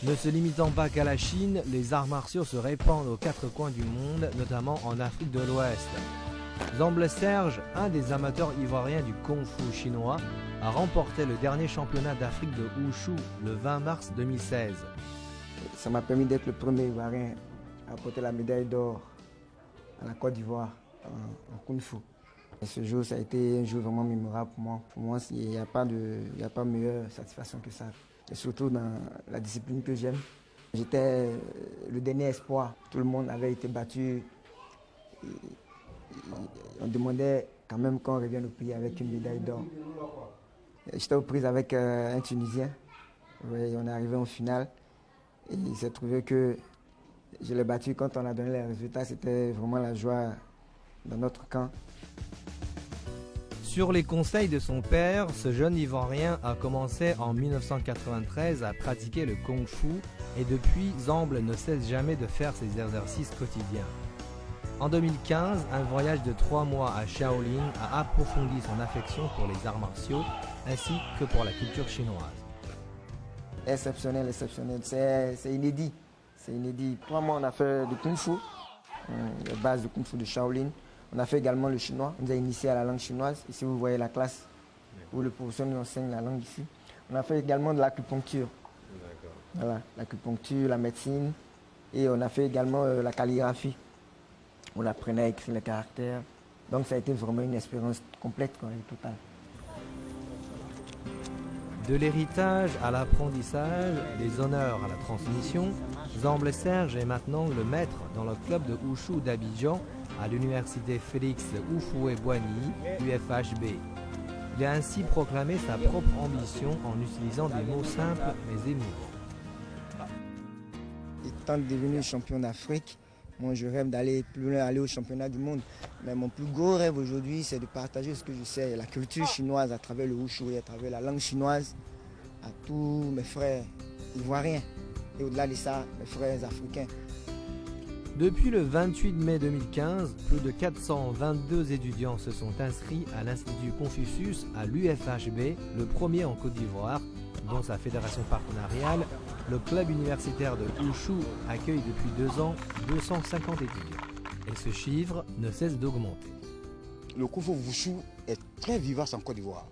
Ne se limitant pas qu'à la Chine, les arts martiaux se répandent aux quatre coins du monde, notamment en Afrique de l'Ouest. Zamble Serge, un des amateurs ivoiriens du kung-fu chinois, a remporté le dernier championnat d'Afrique de Wushu le 20 mars 2016. Ça m'a permis d'être le premier Ivoirien à porter la médaille d'or à la Côte d'Ivoire en kung-fu. Et ce jour, ça a été un jour vraiment mémorable pour moi. Pour moi, il n'y a pas meilleure satisfaction que ça. Et surtout dans la discipline que j'aime. J'étais le dernier espoir. Tout le monde avait été battu. On demandait quand même qu'on revienne au pays avec une médaille d'or. J'étais aux prises avec un Tunisien. Oui, on est arrivé en finale. Et il s'est trouvé que je l'ai battu. Quand on a donné les résultats, c'était vraiment la joie dans notre camp. Sur les conseils de son père, ce jeune Ivoirien a commencé en 1993 à pratiquer le kung-fu et depuis, Zamble ne cesse jamais de faire ses exercices quotidiens. En 2015, un voyage de 3 mois à Shaolin a approfondi son affection pour les arts martiaux ainsi que pour la culture chinoise. Exceptionnel, exceptionnel, c'est inédit. C'est inédit. 3 mois, on a fait du kung-fu, les bases du kung-fu de Shaolin. On a fait également le chinois, on nous a initié à la langue chinoise. Ici, vous voyez la classe où le professeur nous enseigne la langue ici. On a fait également de l'acupuncture. Voilà, l'acupuncture, la médecine. Et on a fait également la calligraphie. On apprenait à écrire les caractères. Donc ça a été vraiment une expérience complète, quoi, et totale. De l'héritage à l'apprentissage, des honneurs à la transmission, Zamble Serge est maintenant le maître dans le club de Wushu d'Abidjan à l'université Félix Houphouët-Boigny, UFHB. Il a ainsi proclamé sa propre ambition en utilisant des mots simples mais émouvants. Étant devenu champion d'Afrique, moi je rêve d'aller plus loin, aller au championnat du monde. Mais mon plus gros rêve aujourd'hui, c'est de partager ce que je sais, la culture chinoise à travers le Wushu et à travers la langue chinoise à tous mes frères ivoiriens. Et au-delà de ça, mes frères africains. Depuis le 28 mai 2015, plus de 422 étudiants se sont inscrits à l'Institut Confucius à l'UFHB, le premier en Côte d'Ivoire, dont sa fédération partenariale, le club universitaire de Wushu accueille depuis 2 ans 250 étudiants. Et ce chiffre ne cesse d'augmenter. Le Kung Fu Wushu est très vivace en Côte d'Ivoire.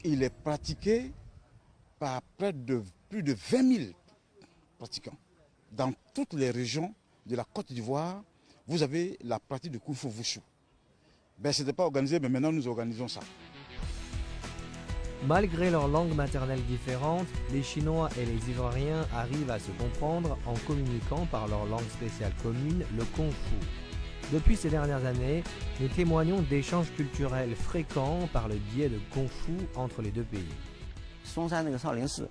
Il est pratiqué par plus de 20 000 pratiquants. Dans toutes les régions de la Côte d'Ivoire, vous avez la pratique du Kung Fu Wushu. Ce n'était pas organisé, mais maintenant nous organisons ça. Malgré leurs langues maternelles différentes, les Chinois et les Ivoiriens arrivent à se comprendre en communiquant par leur langue spéciale commune, le Kung Fu. Depuis ces dernières années, nous témoignons d'échanges culturels fréquents par le biais de Kung Fu entre les deux pays. 嵩山那个少林寺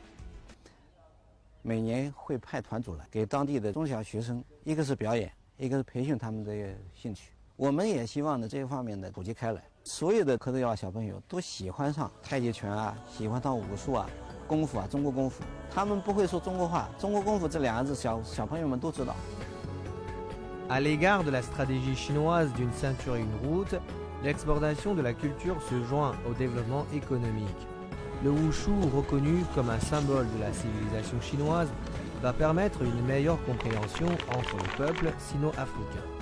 每年会派团组来给当地的中小学生，一个是表演，一个是培训他们的兴趣。我们也希望呢这一方面的普及开来，所有的科德亚小朋友都喜欢上太极拳啊，喜欢上武术啊、功夫啊、中国功夫。他们不会说中国话，中国功夫这2个字小朋友们都知道。 À l'égard de la stratégie chinoise d'une ceinture et une route, l'exportation de la culture se joint au développement économique. Le Wushu, reconnu comme un symbole de la civilisation chinoise, va permettre une meilleure compréhension entre les peuples sino-africains.